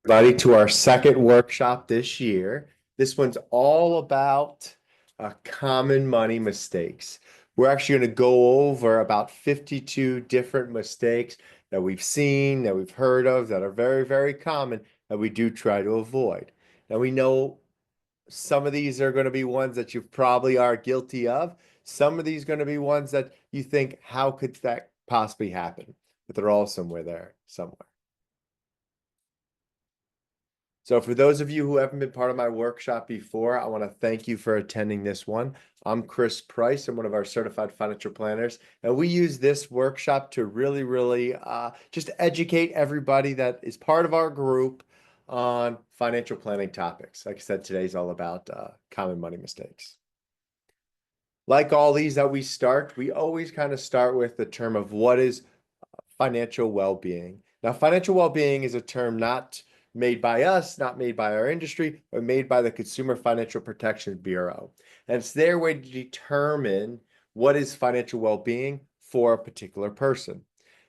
Everybody, to our second workshop this year. This one's all about common money mistakes. We're actually going to go over about 52 different mistakes that we've seen, that we've heard of, that are very, very common, that we do try to avoid. Now, we know some of these are going to be ones that you probably are guilty of. Some of these are going to be ones that you think, how could that possibly happen? But they're all somewhere there, somewhere. So for those of you who haven't been part of my workshop before, I want to thank you for attending this one. I'm Chris Price. I'm one of our certified financial planners, and we use this workshop to really just educate everybody that is part of our group on financial planning topics. Like I said, today's all about common money mistakes. Like all these that we always kind of start with the term of what is financial well-being. Now, financial well-being is a term not made by us, not made by our industry, but made by the Consumer Financial Protection Bureau. And it's their way to determine what is financial well-being for a particular person.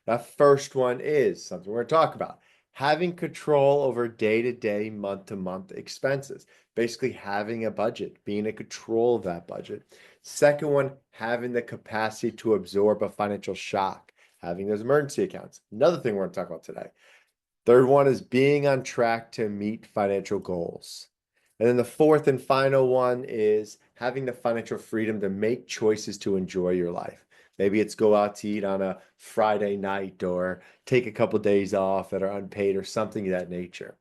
That first one is something we're going to talk about. Having control over day-to-day, month-to-month expenses. Basically having a budget, being in control of that budget. Second one, having the capacity to absorb a financial shock, having those emergency accounts. Another thing we're going to talk about today. Third one is being on track to meet financial goals. And then the fourth and final one is having the financial freedom to make choices to enjoy your life. Maybe it's go out to eat on a Friday night or take a couple of days off that are unpaid or something of that nature.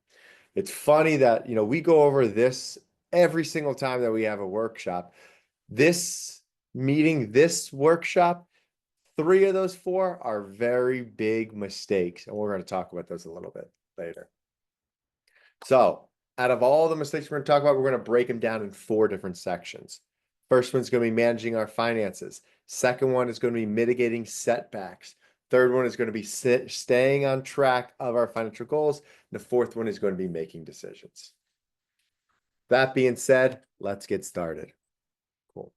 It's funny that, we go over this every single time that we have a workshop. This meeting, this workshop, three of those four are very big mistakes, and we're going to talk about those a little bit later. So, out of all the mistakes we're going to talk about, we're going to break them down in four different sections. First one's going to be managing our finances. Second one is going to be mitigating setbacks. Third one is going to be staying on track of our financial goals. And the fourth one is going to be making decisions. That being said, let's get started. Cool.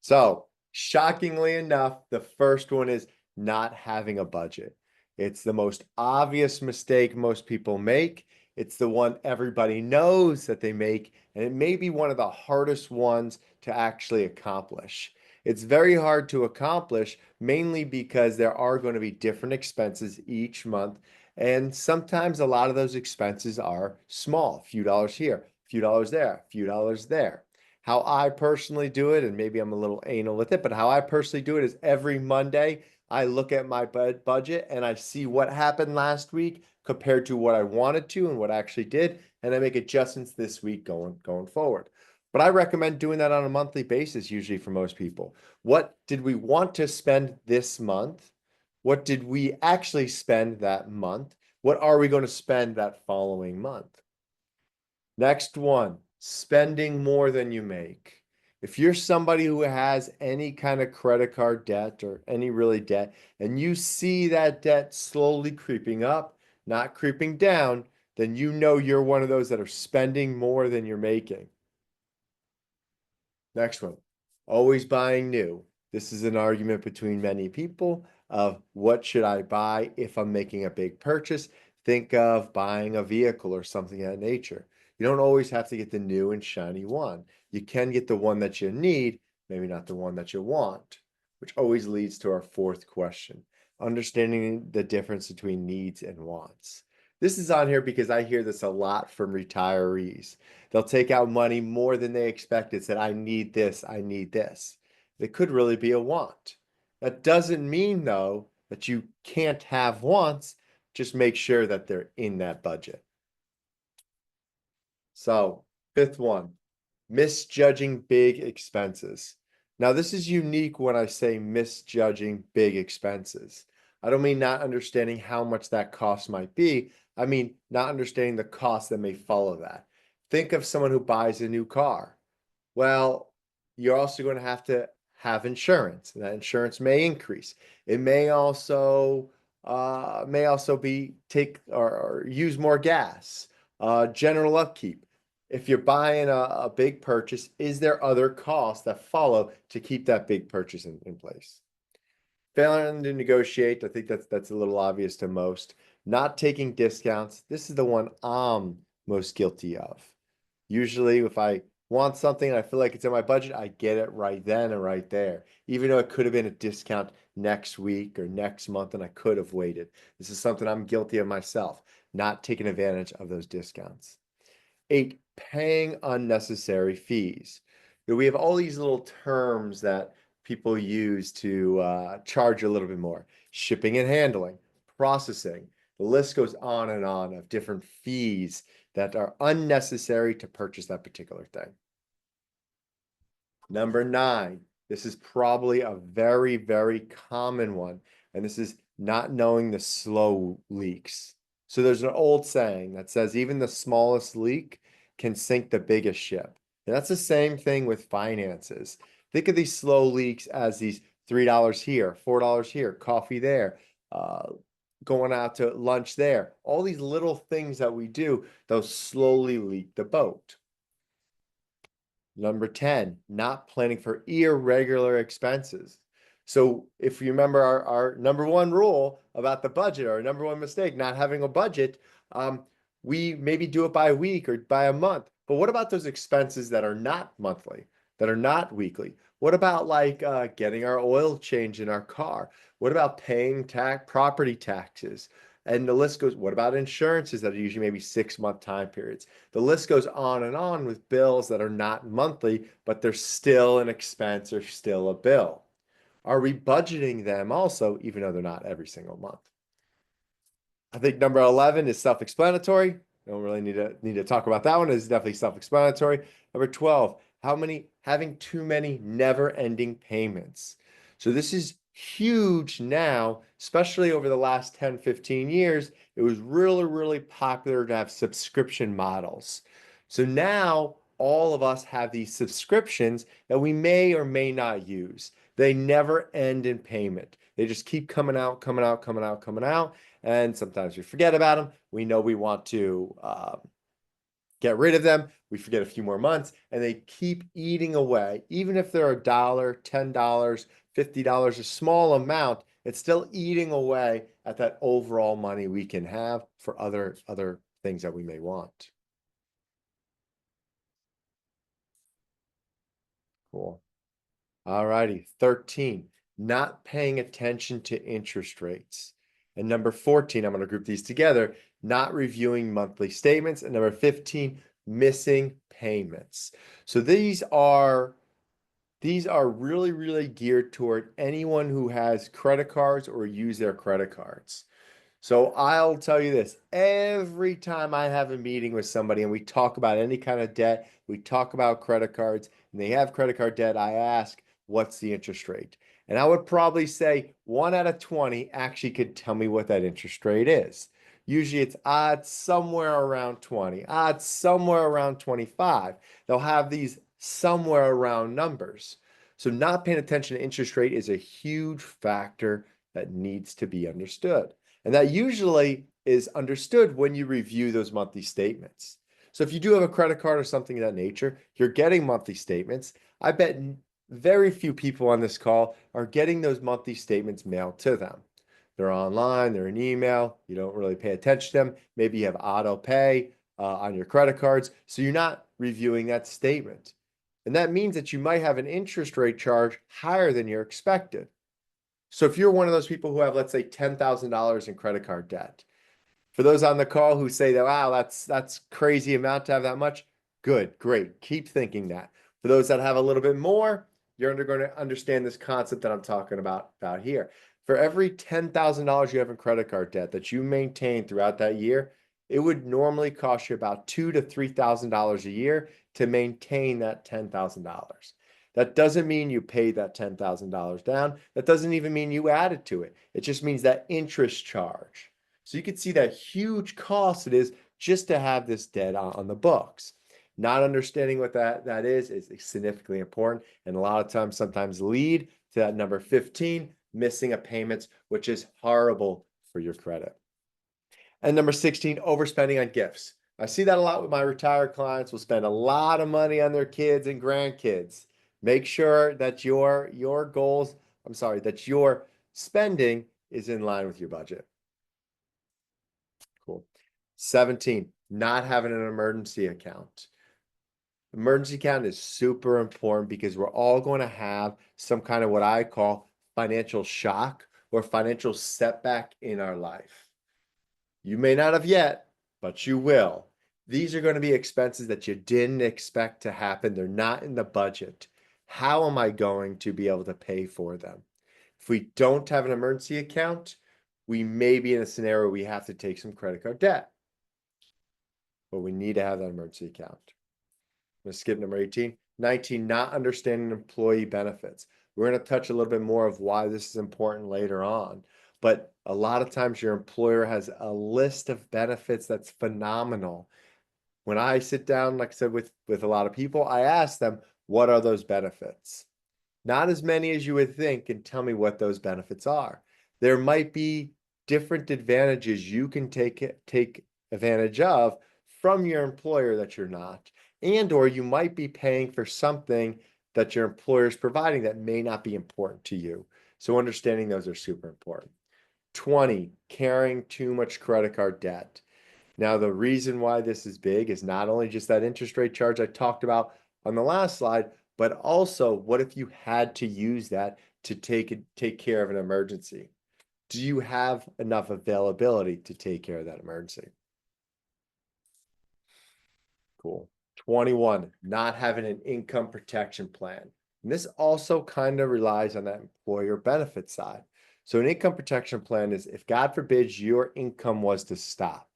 So, shockingly enough, the first one is not having a budget. It's the most obvious mistake most people make. It's the one everybody knows that they make, and it may be one of the hardest ones to actually accomplish. It's very hard to accomplish, mainly because there are going to be different expenses each month, and sometimes a lot of those expenses are small, a few dollars here, a few dollars there, a few dollars there. How I personally do it, and maybe I'm a little anal with it, but how I personally do it is every Monday, I look at my budget and I see what happened last week compared to what I wanted to and what I actually did, and I make adjustments this week going forward. But I recommend doing that on a monthly basis, usually for most people. What did we want to spend this month? What did we actually spend that month? What are we going to spend that following month? Next one, spending more than you make. If you're somebody who has any kind of credit card debt or any really debt, and you see that debt slowly creeping up, not creeping down, then you know you're one of those that are spending more than you're making. Next one, always buying new. This is an argument between many people of what should I buy if I'm making a big purchase. Think of buying a vehicle or something of that nature. You don't always have to get the new and shiny one. You can get the one that you need, maybe not the one that you want, which always leads to our fourth question, understanding the difference between needs and wants. This is on here because I hear this a lot from retirees. They'll take out money more than they expected, said, I need this, I need this. It could really be a want. That doesn't mean, though, that you can't have wants. Just make sure that they're in that budget. So, fifth one, misjudging big expenses. Now, this is unique when I say misjudging big expenses. I don't mean not understanding how much that cost might be. I mean not understanding the cost that may follow that. Think of someone who buys a new car. Well, you're also going to have insurance, and that insurance may increase. It may also be take or use more gas, general upkeep. If you're buying a big purchase, is there other costs that follow to keep that big purchase in place? Failing to negotiate, I think that's a little obvious to most. Not taking discounts. This is the one I'm most guilty of. Usually if I want something and I feel like it's in my budget, I get it right then and right there, even though it could have been a discount next week or next month and I could have waited. This is something I'm guilty of myself, not taking advantage of those discounts. 8, paying unnecessary fees. We have all these little terms that people use to charge a little bit more. Shipping and handling, processing. The list goes on and on of different fees that are unnecessary to purchase that particular thing. Number 9, this is probably a very, very common one, and this is not knowing the slow leaks. So there's an old saying that says even the smallest leak can sink the biggest ship. And that's the same thing with finances. Think of these slow leaks as these $3 here, $4 here, coffee there, uh, going out to lunch there. All these little things that we do, those slowly leak the boat. Number 10, not planning for irregular expenses. So if you remember our number one rule about the budget, or our number one mistake, not having a budget, we maybe do it by a week or by a month. But what about those expenses that are not monthly, that are not weekly? What about like getting our oil change in our car? What about paying property taxes? And the list goes, what about insurances that are usually maybe 6-month time periods? The list goes on and on with bills that are not monthly, but they're still an expense or still a bill. Are we budgeting them also, even though they're not every single month? I think number 11 is self-explanatory. Don't really need to talk about that one. It's definitely self-explanatory. Number 12, having too many never-ending payments. So this is huge now, especially over the last 10, 15 years. It was really, really popular to have subscription models. So now all of us have these subscriptions that we may or may not use. They never end in payment. They just keep coming out, coming out, coming out, coming out. And sometimes we forget about them. We know we want to get rid of them. We forget a few more months, and they keep eating away. Even if they're $1, $10, $50, a small amount, it's still eating away at that overall money we can have for other things that we may want. Cool. All righty. 13, not paying attention to interest rates. And number 14, I'm going to group these together, not reviewing monthly statements. And number 15, missing payments. So these are really, really geared toward anyone who has credit cards or use their credit cards. So I'll tell you this, every time I have a meeting with somebody and we talk about any kind of debt, we talk about credit cards, and they have credit card debt, I ask, what's the interest rate? And I would probably say 1 out of 20 actually could tell me what that interest rate is. Usually it's odds somewhere around 20, odds somewhere around 25. They'll have these somewhere around numbers. So not paying attention to interest rate is a huge factor that needs to be understood. And that usually is understood when you review those monthly statements. So if you do have a credit card or something of that nature, you're getting monthly statements. I bet very few people on this call are getting those monthly statements mailed to them. They're online, they're in email, you don't really pay attention to them. Maybe you have auto pay on your credit cards, so you're not reviewing that statement. And that means that you might have an interest rate charge higher than you're expected. So if you're one of those people who have, let's say, $10,000 in credit card debt, for those on the call who say that, wow, that's crazy amount to have that much, good, great, keep thinking that. For those that have a little bit more, you're going to understand this concept that I'm talking about here. For every $10,000 you have in credit card debt that you maintain throughout that year, it would normally cost you about $2,000 to $3,000 a year to maintain that $10,000. That doesn't mean you paid that $10,000 down. That doesn't even mean you added to it. It just means that interest charge. So you can see that huge cost it is just to have this debt on the books. Not understanding what that is significantly important, and a lot of times sometimes lead to that number 15, missing a payment, which is horrible for your credit. And number 16, overspending on gifts. I see that a lot with my retired clients. Will spend a lot of money on their kids and grandkids. Make sure that your goals, that your spending is in line with your budget. Cool. 17, not having an emergency account. Emergency account is super important because we're all going to have some kind of what I call financial shock or financial setback in our life. You may not have yet, but you will. These are going to be expenses that you didn't expect to happen. They're not in the budget. How am I going to be able to pay for them? If we don't have an emergency account, we may be in a scenario where we have to take some credit card debt, but we need to have that emergency account. I'm going to skip number 18. 19, not understanding employee benefits. We're going to touch a little bit more of why this is important later on. But a lot of times your employer has a list of benefits that's phenomenal. When I sit down, like I said, with a lot of people, I ask them, what are those benefits? Not as many as you would think, and tell me what those benefits are. There might be different advantages you can take advantage of from your employer that you're not, and or you might be paying for something that your employer is providing that may not be important to you. So understanding those are super important. 20, carrying too much credit card debt. Now, the reason why this is big is not only just that interest rate charge I talked about on the last slide, but also what if you had to use that to take care of an emergency? Do you have enough availability to take care of that emergency? Cool. 21, not having an income protection plan. And this also kind of relies on that employer benefit side. So an income protection plan is if God forbid your income was to stop,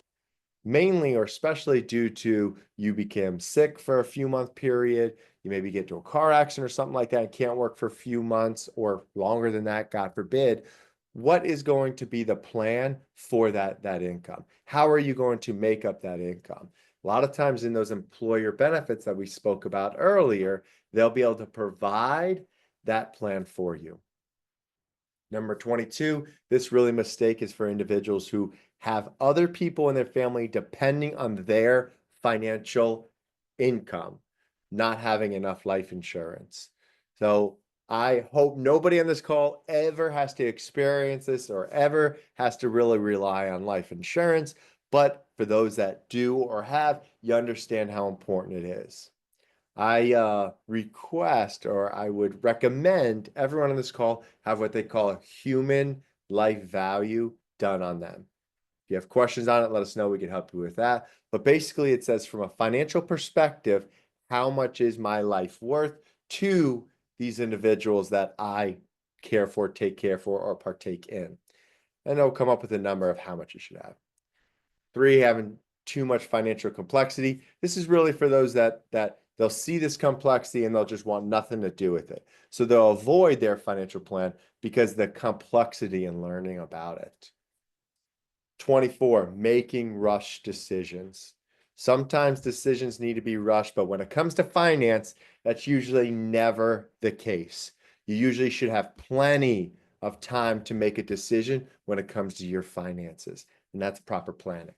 mainly or especially due to you became sick for a few month period, you maybe get into a car accident or something like that and can't work for a few months or longer than that, God forbid. What is going to be the plan for that income? How are you going to make up that income? A lot of times in those employer benefits that we spoke about earlier, they'll be able to provide that plan for you. Number 22, this really mistake is for individuals who have other people in their family depending on their financial income, not having enough life insurance. So I hope nobody on this call ever has to experience this or ever has to really rely on life insurance. But for those that do or have, you understand how important it is. I request or I would recommend everyone on this call have what they call a human life value done on them. If you have questions on it, let us know. We can help you with that. But basically, it says from a financial perspective, how much is my life worth to these individuals that I care for, take care for, or partake in? And it'll come up with a number of how much you should have. 3, having too much financial complexity. This is really for those that they'll see this complexity and they'll just want nothing to do with it. So they'll avoid their financial plan because the complexity in learning about it. 24, making rush decisions. Sometimes decisions need to be rushed, but when it comes to finance, that's usually never the case. You usually should have plenty of time to make a decision when it comes to your finances, and that's proper planning.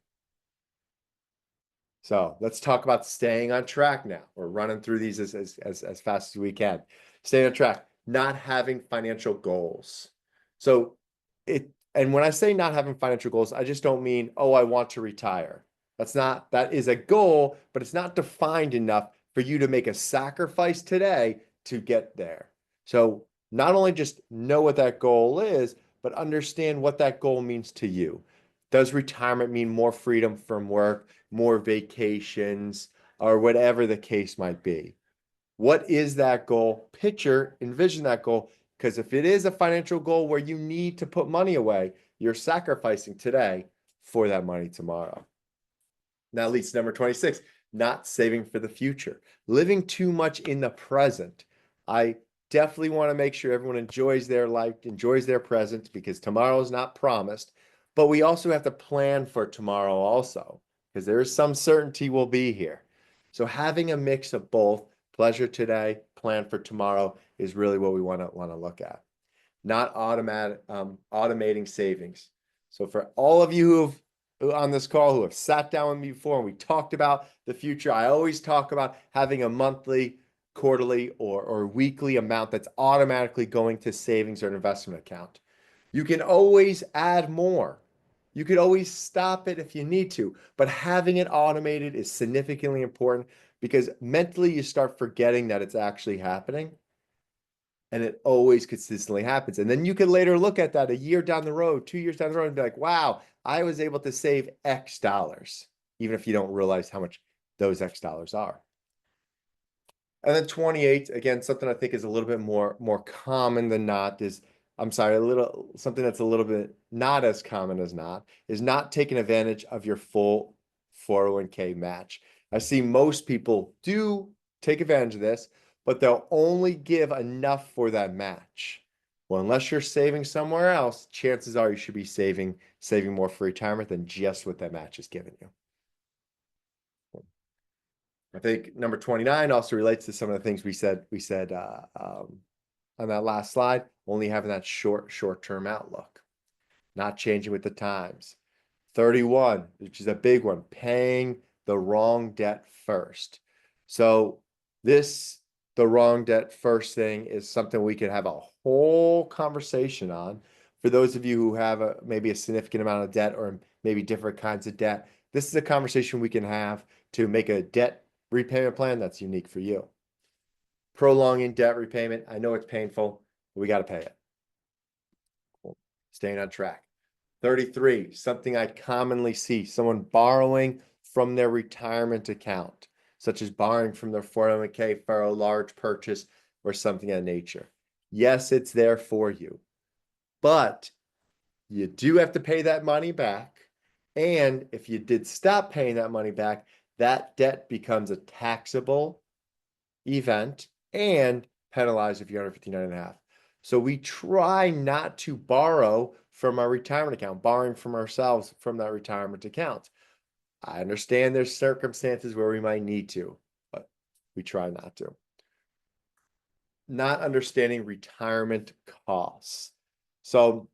So let's talk about staying on track now. We're running through these as fast as we can. Staying on track, not having financial goals. So and when I say not having financial goals, I just don't mean, oh, I want to retire. That is a goal, but it's not defined enough for you to make a sacrifice today to get there. So not only just know what that goal is, but understand what that goal means to you. Does retirement mean more freedom from work, more vacations, or whatever the case might be? What is that goal? Envision that goal. Because if it is a financial goal where you need to put money away, you're sacrificing today for that money tomorrow. Now leads to number 26, not saving for the future, living too much in the present. I definitely want to make sure everyone enjoys their life, enjoys their present, because tomorrow is not promised. But we also have to plan for tomorrow also, because there is some certainty we'll be here. So having a mix of both, pleasure today, plan for tomorrow, is really what we want to look at. Not automating savings. So for all of you on this call who have sat down with me before and we talked about the future, I always talk about having a monthly, quarterly, or weekly amount that's automatically going to savings or an investment account. You can always add more. You could always stop it if you need to, but having it automated is significantly important because mentally you start forgetting that it's actually happening and it always consistently happens. And then you can later look at that a year down the road, 2 years down the road, and be like, wow, I was able to save X dollars, even if you don't realize how much those X dollars are. And then 28, again, something I think is a little bit more common than not is, I'm sorry, something that's a little bit not as common as not, is not taking advantage of your full 401k match. I see most people do take advantage of this, but they'll only give enough for that match. Well, unless you're saving somewhere else, chances are you should be saving more for retirement than just what that match is giving you. I think number 29 also relates to some of the things we said on that last slide, only having that short-term outlook, not changing with the times. 31, which is a big one, paying the wrong debt first. So the wrong debt first thing is something we could have a whole conversation on. For those of you who have maybe a significant amount of debt or maybe different kinds of debt, this is a conversation we can have to make a debt repayment plan that's unique for you. Prolonging debt repayment. I know it's painful, but we got to pay it. Cool. Staying on track. 33, something I commonly see, someone borrowing from their retirement account, such as borrowing from their 401k for a large purchase or something of that nature. Yes, it's there for you, but you do have to pay that money back. And if you did stop paying that money back, that debt becomes a taxable event and penalized if you're under 59.5. So we try not to borrow from our retirement account, borrowing from ourselves from that retirement account. I understand there's circumstances where we might need to, but we try not to. Not understanding retirement costs. So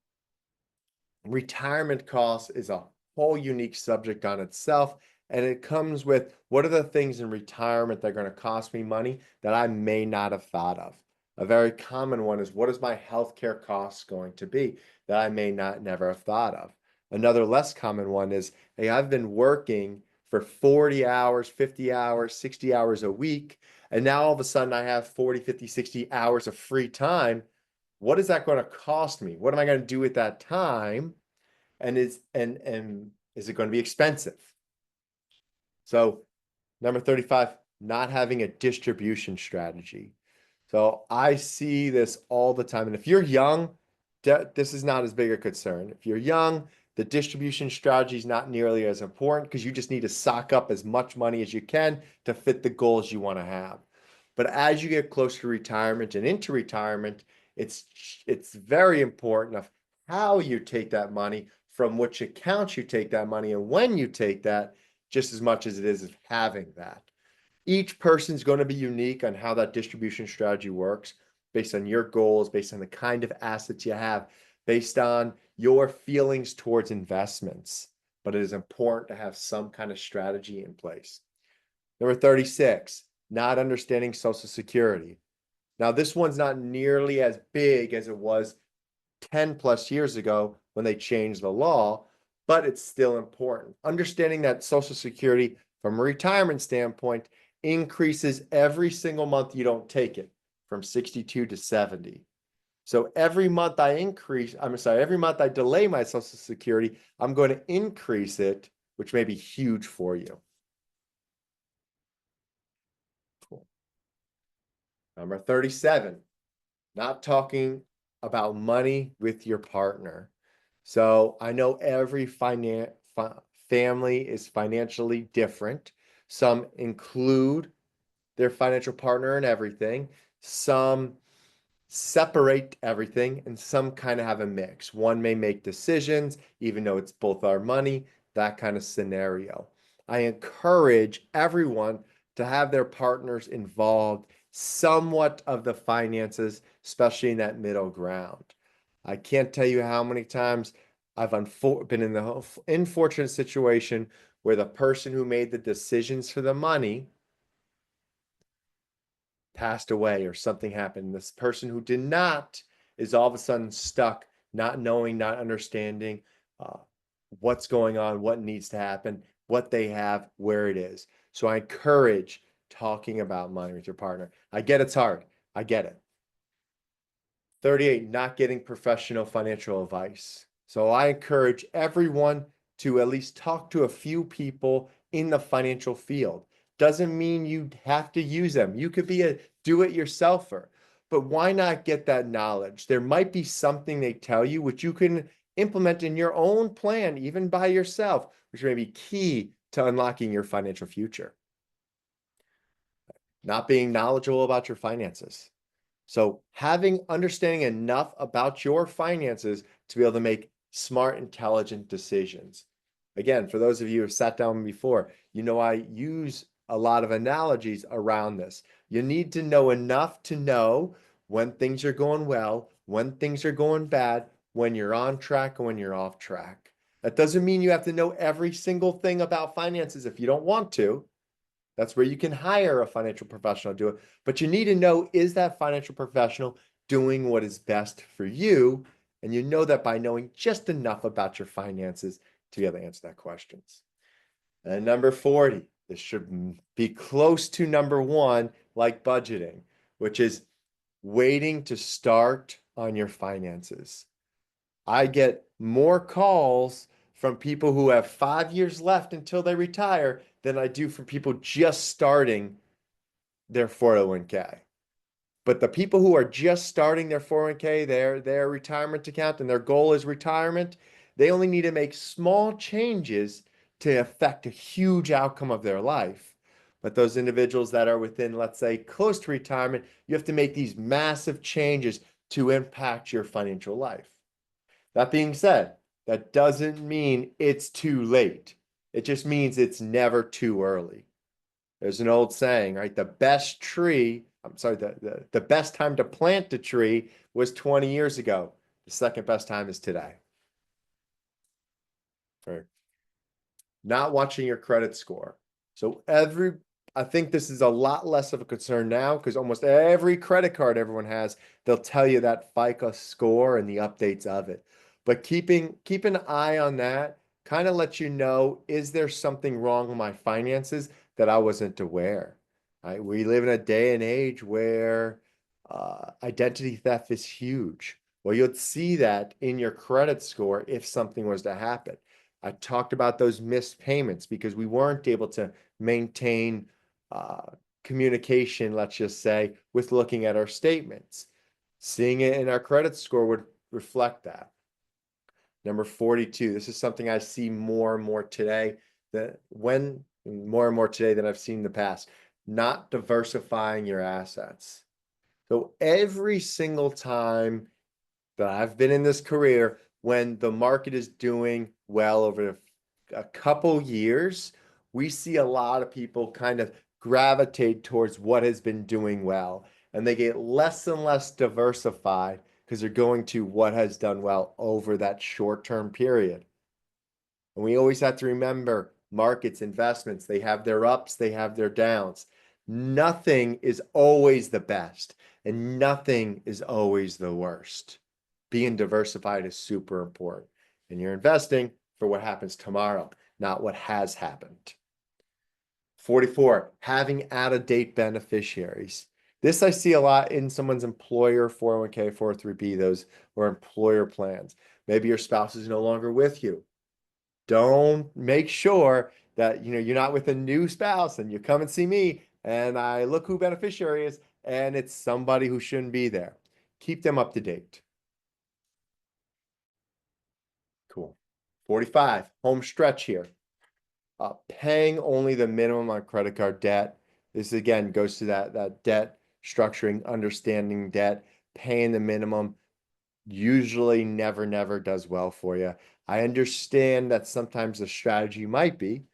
retirement costs is a whole unique subject on itself. And it comes with, what are the things in retirement that are going to cost me money that I may not have thought of? A very common one is, what is my healthcare costs going to be that I may never have thought of? Another less common one is, hey, I've been working for 40 hours, 50 hours, 60 hours a week, and now all of a sudden I have 40, 50, 60 hours of free time. What is that going to cost me? What am I going to do with that time? And is it going to be expensive? So number 35, not having a distribution strategy. So I see this all the time. And if you're young, this is not as big a concern. If you're young, the distribution strategy is not nearly as important because you just need to sock up as much money as you can to fit the goals you want to have. But as you get closer to retirement and into retirement, it's very important of how you take that money, from which accounts you take that money, and when you take that, just as much as it is of having that. Each person's going to be unique on how that distribution strategy works, based on your goals, based on the kind of assets you have, based on your feelings towards investments. But it is important to have some kind of strategy in place. Number 36, not understanding Social Security. Now, this one's not nearly as big as it was 10 plus years ago when they changed the law, but it's still important. Understanding that Social Security, from a retirement standpoint, increases every single month you don't take it, from 62 to 70. So every month every month I delay my Social Security, I'm going to increase it, which may be huge for you. Cool. Number 37, not talking about money with your partner. So I know every family is financially different. Some include their financial partner in everything. Some separate everything, and some kind of have a mix. One may make decisions, even though it's both our money, that kind of scenario. I encourage everyone to have their partners involved somewhat of the finances, especially in that middle ground. I can't tell you how many times I've been in the unfortunate situation where the person who made the decisions for the money passed away or something happened. This person who did not is all of a sudden stuck, not knowing, not understanding. what's going on, what needs to happen, what they have, where it is. So I encourage talking about money with your partner. I get it's hard. I get it. 38, not getting professional financial advice. So I encourage everyone to at least talk to a few people in the financial field. Doesn't mean you have to use them. You could be a do-it-yourselfer, but why not get that knowledge? There might be something they tell you which you can implement in your own plan, even by yourself, which may be key to unlocking your financial future. Not being knowledgeable about your finances. So having understanding enough about your finances to be able to make smart, intelligent decisions. Again, for those of you who have sat down before, you know I use a lot of analogies around this. You need to know enough to know when things are going well, when things are going bad, when you're on track and when you're off track. That doesn't mean you have to know every single thing about finances if you don't want to. That's where you can hire a financial professional to do it. But you need to know, is that financial professional doing what is best for you? And you know that by knowing just enough about your finances to be able to answer that questions. And number 40, this should be close to number 1, like budgeting, which is waiting to start on your finances. I get more calls from people who have 5 years left until they retire than I do from people just starting their 401k. But the people who are just starting their 401k, their retirement account, and their goal is retirement, they only need to make small changes to affect a huge outcome of their life. But those individuals that are within, let's say, close to retirement, you have to make these massive changes to impact your financial life. That being said, that doesn't mean it's too late. It just means it's never too early. There's an old saying, right? The best tree, I'm sorry, the best time to plant a tree was 20 years ago. The second best time is today. Right. Not watching your credit score. So I think this is a lot less of a concern now because almost every credit card everyone has, they'll tell you that FICO score and the updates of it. But keep an eye on that kind of lets you know, is there something wrong with my finances that I wasn't aware? Right? We live in a day and age where identity theft is huge. Well, you'd see that in your credit score if something was to happen. I talked about those missed payments because we weren't able to maintain communication, let's just say, with looking at our statements. Seeing it in our credit score would reflect that. Number 42, this is something I see more and more today more and more today than I've seen in the past, not diversifying your assets. So every single time that I've been in this career, when the market is doing well over a couple years, we see a lot of people kind of gravitate towards what has been doing well, and they get less and less diversified because they're going to what has done well over that short-term period. And we always have to remember markets, investments, they have their ups, they have their downs. Nothing is always the best, and nothing is always the worst. Being diversified is super important. And you're investing for what happens tomorrow, not what has happened. 44, having out-of-date beneficiaries. This I see a lot in someone's employer 401k, 403b, those or employer plans. Maybe your spouse is no longer with you. Don't make sure that you're not with a new spouse and you come and see me and I look who beneficiary is and it's somebody who shouldn't be there. Keep them up to date. Cool. 45, home stretch here. Paying only the minimum on credit card debt. This again goes to that debt structuring, understanding debt, paying the minimum usually never does well for you. I understand that sometimes the strategy might be,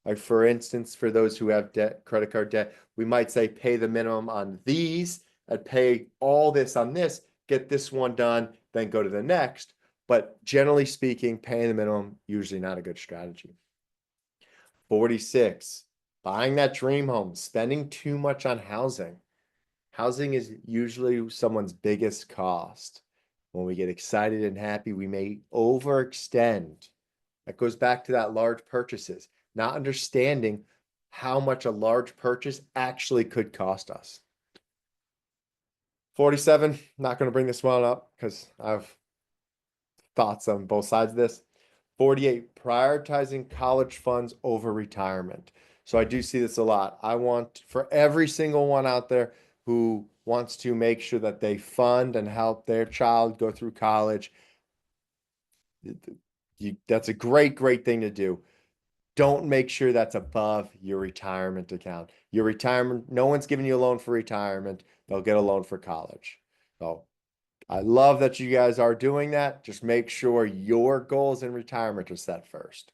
like for instance, for those who have debt, credit card debt, we might say pay the minimum on these and pay all this on this, get this one done, then go to the next. But generally speaking, paying the minimum, usually not a good strategy. 46, buying that dream home, spending too much on housing. Housing is usually someone's biggest cost. When we get excited and happy, we may overextend. That goes back to that large purchases, not understanding how much a large purchase actually could cost us. 47, not going to bring this one up because I have thoughts on both sides of this. 48, prioritizing college funds over retirement. So I do see this a lot. I want for every single one out there who wants to make sure that they fund and help their child go through college. That's a great, great thing to do. Don't make sure that's above your retirement account. Your retirement, no one's giving you a loan for retirement. They'll get a loan for college. So I love that you guys are doing that. Just make sure your goals in retirement are set first.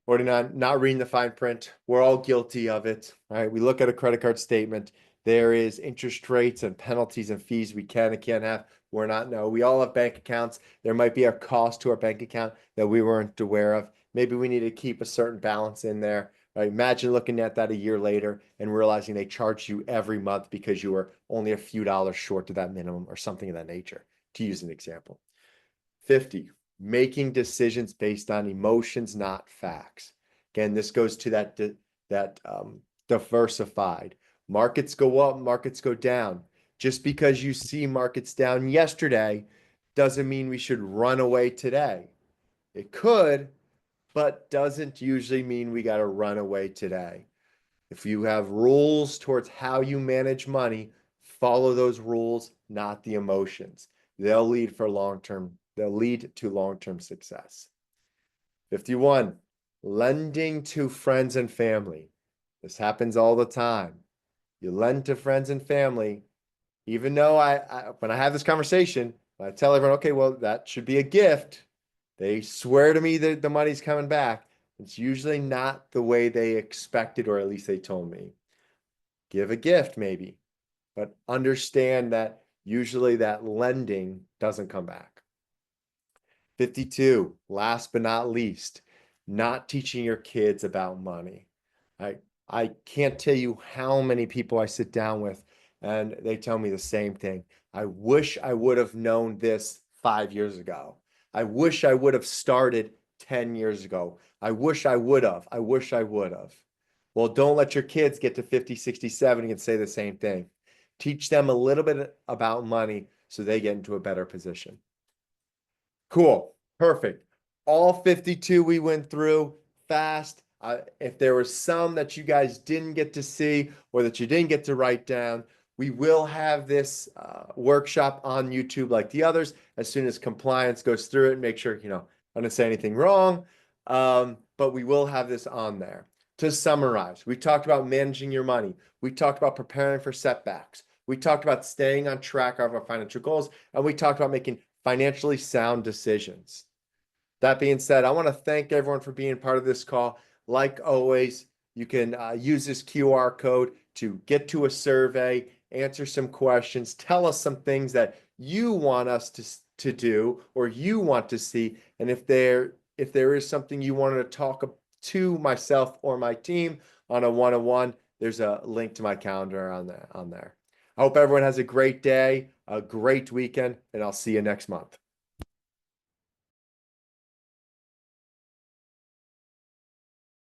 49, not reading the fine print. We're all guilty of it, right? We look at a credit card statement. There is interest rates and penalties and fees we can and can't have. We're not, no, we all have bank accounts. There might be a cost to our bank account that we weren't aware of. Maybe we need to keep a certain balance in there. Right? Imagine looking at that a year later and realizing they charged you every month because you were only a few dollars short of that minimum or something of that nature, to use an example. 50, making decisions based on emotions, not facts. Again, this goes to that diversified. Markets go up, markets go down. Just because you see markets down yesterday doesn't mean we should run away today. It could, but doesn't usually mean we got to run away today. If you have rules towards how you manage money, follow those rules, not the emotions. They'll lead to long-term success. 51, lending to friends and family. This happens all the time. You lend to friends and family, even though when I have this conversation, I tell everyone, okay, well, that should be a gift. They swear to me that the money's coming back. It's usually not the way they expected, or at least they told me. Give a gift, maybe, but understand that usually that lending doesn't come back. 52, last but not least, not teaching your kids about money. I can't tell you how many people I sit down with and they tell me the same thing. I wish I would have known this 5 years ago. I wish I would have started 10 years ago. I wish I would have. I wish I would have. Well, don't let your kids get to 50, 60, 70 and say the same thing. Teach them a little bit about money so they get into a better position. Cool. Perfect. All 52 we went through fast. If there were some that you guys didn't get to see or that you didn't get to write down, we will have this workshop on YouTube like the others as soon as compliance goes through it. Make sure, I don't say anything wrong, but we will have this on there. To summarize, we talked about managing your money. We talked about preparing for setbacks. We talked about staying on track of our financial goals, and we talked about making financially sound decisions. That being said, I want to thank everyone for being part of this call. Like always, you can use this QR code to get to a survey, answer some questions, tell us some things that you want us to do or you want to see. And if there is something you wanted to talk to myself or my team on a one-on-one, there's a link to my calendar on there. I hope everyone has a great day, a great weekend, and I'll see you next month.